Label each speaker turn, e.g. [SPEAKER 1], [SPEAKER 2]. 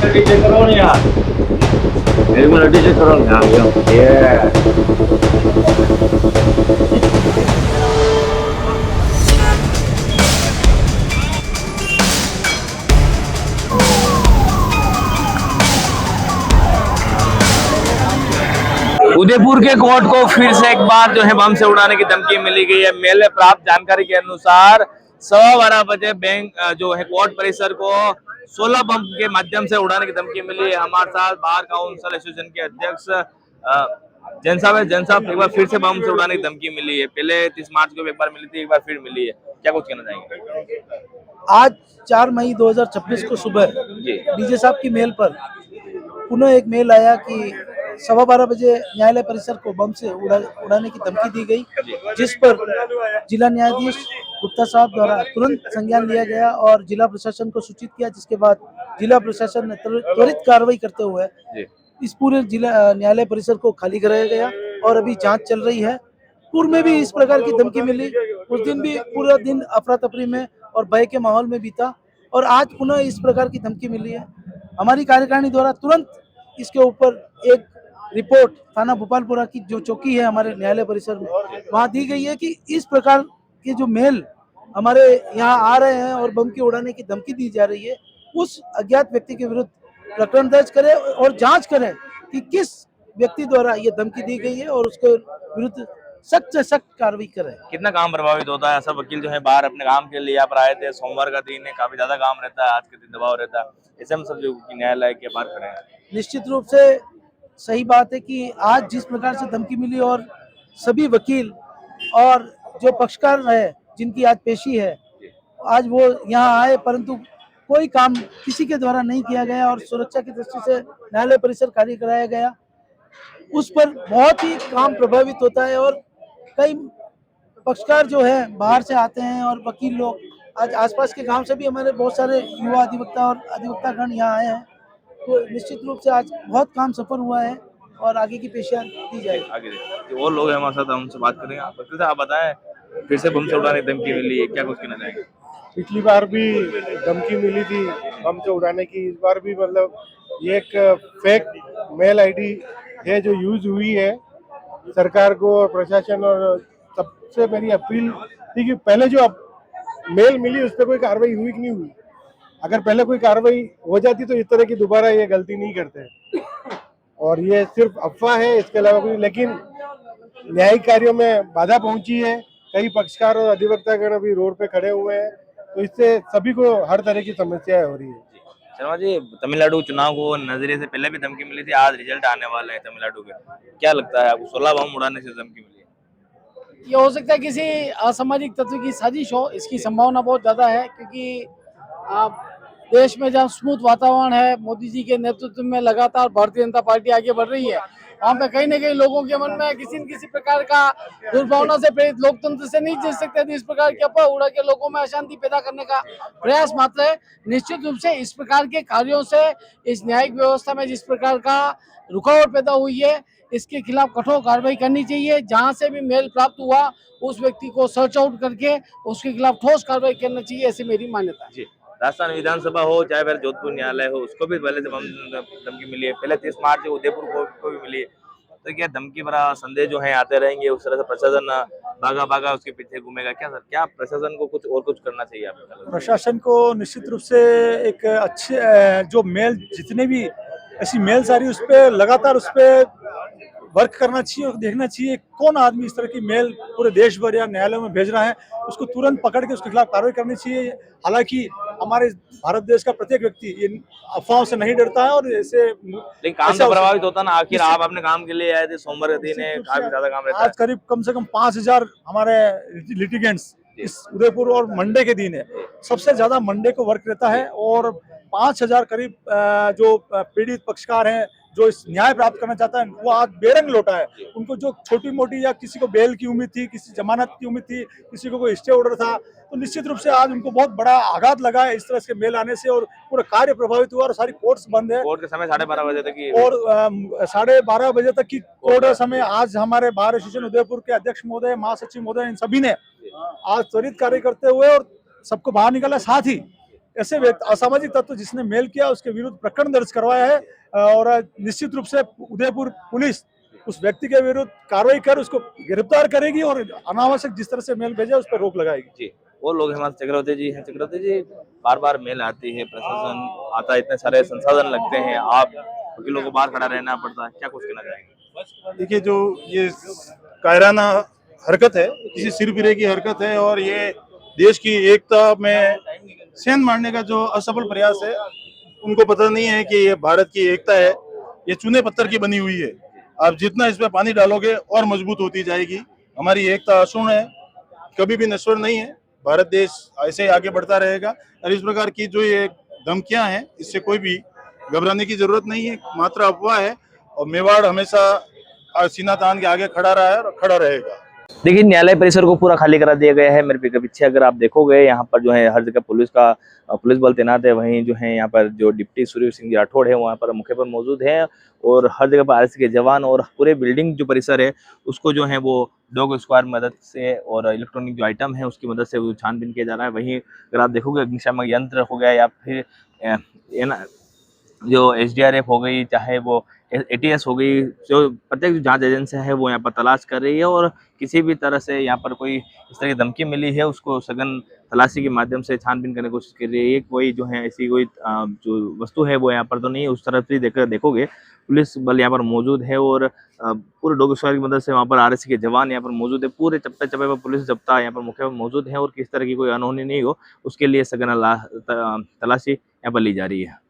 [SPEAKER 1] Laddi check करो ना यार, मेरे को लड्डी चेक करो ना यार। उदयपुर के कोर्ट को फिर से एक बार जो है बम से उड़ाने की धमकी मिली गई है। मेले प्राप्त जानकारी के अनुसार 12:15 बजे बैंक जो है कोर्ट परिसर को 16 बम के माध्यम से उड़ाने की धमकी मिली है। हमारे साथ बार काउंसिल एसोसिएशन के अध्यक्ष जैन साहब है। जैन साहब, एक बार फिर से बम से उड़ाने की धमकी मिली है। पहले 30 मार्च को एक बार मिली थी, एक बार फिर मिली है, क्या कुछ कहना चाहेंगे?
[SPEAKER 2] आज 4 मई 2026 को सुबह डीजे साहब की मेल पर पुनः एक मेल आया कि 12:15 बजे न्यायालय परिसर को बम से उड़ाने की धमकी दी गई, जिस पर जिला न्यायाधीश गुप्ता साहब द्वारा तुरंत संज्ञान लिया गया और जिला प्रशासन को सूचित किया, जिसके बाद जिला प्रशासन ने त्वरित कार्रवाई करते हुए इस पूरे जिला न्यायालय परिसर को खाली कराया गया और अभी जांच चल रही है। पूर्व में भी इस प्रकार की धमकी मिली, उस दिन भी पूरा दिन अफरा तफरी में और भय के माहौल में बीता और आज पुनः इस प्रकार की धमकी मिली है। हमारी कार्यकारिणी द्वारा तुरंत इसके ऊपर एक रिपोर्ट थाना भोपालपुरा की जो चौकी है हमारे न्यायालय परिसर में, वहां दी गई है कि इस प्रकार के जो मेल हमारे यहाँ आ रहे हैं और बम की उड़ाने की धमकी दी जा रही है, उस अज्ञात व्यक्ति के विरुद्ध प्रकरण दर्ज करें और जांच करें कि किस व्यक्ति द्वारा ये धमकी दी गई है और उसके विरुद्ध सख्त से सख्त कार्रवाई करें।
[SPEAKER 1] कितना काम प्रभावित होता है? सब वकील जो है बाहर अपने काम के लिए यहाँ पर आए थे। सोमवार का दिन है, काफी ज्यादा काम रहता है, आज के दिन दबाव रहता है, ऐसे में सब जो न्यायालय के बाहर खड़े हैं।
[SPEAKER 2] निश्चित रूप से सही बात है कि आज जिस प्रकार से धमकी मिली और सभी वकील और जो पक्षकार है जिनकी आज पेशी है, आज वो यहाँ आए, परंतु कोई काम किसी के द्वारा नहीं किया गया और सुरक्षा की दृष्टि से न्यायालय परिसर खाली कराया गया। उस पर बहुत ही काम प्रभावित होता है और कई पक्षकार जो है बाहर से आते हैं और वकील लोग, आज आसपास के गांव से भी हमारे बहुत सारे युवा अधिवक्ता और अधिवक्तागण यहाँ आए हैं। तो निश्चित रूप से आज बहुत काम सफल हुआ है और आगे की पेशियां दी जाएगी।
[SPEAKER 1] आगे देखिए, और लोग हैं हमारे साथ, हमसे बात करेंगे। वकील साहब, आप बताएं, फिर से बम से उड़ाने की धमकी मिली है, क्या कुछ कहना चाहेंगे?
[SPEAKER 3] पिछली बार भी धमकी मिली थी बम से उड़ाने की, इस बार भी मतलब ये एक फेक मेल आईडी है जो यूज हुई है। सरकार को और प्रशासन और सबसे मेरी अपील थी कि पहले जो मेल मिली उस पर कोई कार्रवाई हुई कि नहीं हुई। अगर पहले कोई कार्रवाई हो जाती तो इस तरह की दोबारा ये गलती नहीं करते। और ये सिर्फ अफवाह है, इसके अलावा कोई, लेकिन न्यायिक कार्यों में बाधा पहुंची है। कई पक्षकार और अधिवक्तागण अभी रोड पे खड़े हुए हैं, तो इससे सभी को हर तरह की समस्याएं हो रही है।
[SPEAKER 1] शर्मा जी, तमिलनाडु चुनाव को नजरिए से पहले भी धमकी मिली थी, आज रिजल्ट आने वाले हैं तमिलनाडु के, क्या लगता है आपको? 16 बम उड़ाने से धमकी मिली है,
[SPEAKER 4] ये हो सकता है किसी असामाजिक तत्व की साजिश हो, इसकी संभावना बहुत ज़्यादा है, क्योंकि देश में जहाँ स्मूथ वातावरण है, मोदी जी के नेतृत्व में लगातार भारतीय जनता पार्टी आगे बढ़ रही है, वहाँ पे कहीं ना कहीं लोगों के मन में किसी न किसी प्रकार का दुर्भावना से प्रेरित लोकतंत्र से नहीं जीत सकते थे, इस प्रकार के अफवाह उड़ा के लोगों में अशांति पैदा करने का प्रयास मात्र है। निश्चित रूप से इस प्रकार के कार्यों से इस न्यायिक व्यवस्था में जिस प्रकार का रुकावट पैदा हुई है, इसके खिलाफ कठोर कार्रवाई करनी चाहिए। जहां से भी मेल प्राप्त हुआ उस व्यक्ति को सर्च आउट करके उसके खिलाफ ठोस कार्रवाई करना चाहिए, ऐसी मेरी मान्यता है।
[SPEAKER 1] राजस्थान विधानसभा हो चाहे फिर जोधपुर न्यायालय हो, उसको भी पहले से धमकी मिली है। पहले 30 मार्च से उदयपुर को भी मिली है। तो क्या धमकी भरा संदेश जो है आते रहेंगे, उस तरह से प्रशासन भागा भागा उसके पीछे घूमेगा क्या सर? क्या प्रशासन को कुछ करना चाहिए आपको?
[SPEAKER 5] प्रशासन को निश्चित रूप से एक अच्छे जो मेल, जितने भी ऐसी मेल्स आ रही है उस पर लगातार उस पर वर्क करना चाहिए और देखना चाहिए कौन आदमी इस तरह की मेल पूरे देश भर या न्यायालयों में भेज रहा है, उसको तुरंत पकड़ के उसके खिलाफ कार्रवाई करनी चाहिए। हालांकि हमारे भारत देश का प्रत्येक व्यक्ति इन अफवाहों से नहीं डरता है और ऐसे,
[SPEAKER 1] लेकिन काम तो प्रभावित होता ना। आखिर आप अपने काम के लिए आए थे, सोमवार का दिन है, काफी ज्यादा काम रहता है।
[SPEAKER 5] आज करीब कम से कम 5000 हमारे लिटिगेंट्स इस उदयपुर और मंडे के दिन है, सबसे ज्यादा मंडे को वर्क रहता है और 5000 करीब जो पीड़ित पक्षकार हैं जो इस न्याय प्राप्त करना चाहता है वो आज बेरंग लौटा है। उनको जो छोटी मोटी या किसी को बेल की उम्मीद थी, किसी जमानत की उम्मीद थी, किसी को कोई स्टे ऑर्डर था, तो निश्चित रूप से आज उनको बहुत बड़ा आघात लगा है इस तरह के मेल आने से और पूरा कार्य प्रभावित हुआ और सारी कोर्ट्स बंद है।
[SPEAKER 1] कोर्ट के समय 12:30 बजे तक की
[SPEAKER 5] और 12:30 बजे तक की कोर्ट समय आज हमारे बार एसोसिएशन उदयपुर के अध्यक्ष महोदय, महासचिव महोदय, इन सभी ने आज त्वरित कार्य करते हुए और सबको बाहर निकाला। साथ ही ऐसे व्यक्ति असामाजिक तत्व जिसने मेल किया उसके विरुद्ध प्रकरण दर्ज करवाया है और निश्चित रूप से उदयपुर पुलिस उस व्यक्ति के विरुद्ध कार्रवाई कर उसको गिरफ्तार करेगी और अनावश्यक जिस तरह से मेल भेजा उस पर रोक लगाएगी।
[SPEAKER 1] जी, वो लोग हमारे चक्रवर्ती जी हैं। चक्रवर्ती जी, बार बार मेल आती है, प्रशासन आता है, इतने सारे संसाधन लगते हैं, आप वकीलों को बाहर खड़ा रहना पड़ता है, क्या कुछ कहना चाहेंगे?
[SPEAKER 6] देखिए, जो ये कायराना हरकत है, किसी सिरफिरे की हरकत है और ये देश की एकता में सेंध मारने का जो असफल प्रयास है। उनको पता नहीं है कि ये भारत की एकता है, ये चूने पत्थर की बनी हुई है। आप जितना इस पे पानी डालोगे और मजबूत होती जाएगी। हमारी एकता अक्षुण्ण है, कभी भी नश्वर नहीं है। भारत देश ऐसे ही आगे बढ़ता रहेगा और इस प्रकार की जो ये धमकियां हैं, इससे कोई भी घबराने की जरूरत नहीं है, मात्र अफवाह है। और मेवाड़ हमेशा सीना तान के आगे खड़ा रहा है और खड़ा रहेगा।
[SPEAKER 1] देखिए, न्यायालय परिसर को पूरा खाली करा दिया गया है। मेरे पीछे अगर आप देखोगे, यहाँ पर जो है हर जगह पुलिस बल तैनात है। वहीं जो है यहाँ पर जो डिप्टी सूर्य सिंह राठौड़ है वहाँ पर मुख्य पर मौजूद है और हर जगह पर आरएसएफ के जवान और पूरे बिल्डिंग जो परिसर है उसको जो है वो डॉग स्क्वाड मदद से और इलेक्ट्रॉनिक जो आइटम है उसकी मदद से वो छानबीन किया जा रहा है। वहीं अगर आप देखोगे, अग्निशामक यंत्र हो गया या फिर जो एसडीआरएफ हो गई, चाहे वो एटीएस हो गई, जो प्रत्येक जांच एजेंसी है वो यहाँ पर तलाश कर रही है और किसी भी तरह से यहाँ पर कोई इस तरह की धमकी मिली है उसको सघन तलाशी के माध्यम से छानबीन करने की कोशिश कर रही है। कोई जो है ऐसी कोई जो वस्तु है वो यहाँ पर तो नहीं है। उस तरफ से देखोगे पुलिस बल यहाँ पर मौजूद है और पूरे डॉग स्क्वाड की मदद से वहाँ पर आरएसएफ के जवान यहाँ पर मौजूद है। पूरे चप्पे चप्पे पर पुलिस जब्ता यहाँ पर मुख्य पर मौजूद है और किस तरह की कोई अनहोनी नहीं हो उसके लिए सघन तलाशी यहाँ पर ली जा रही है।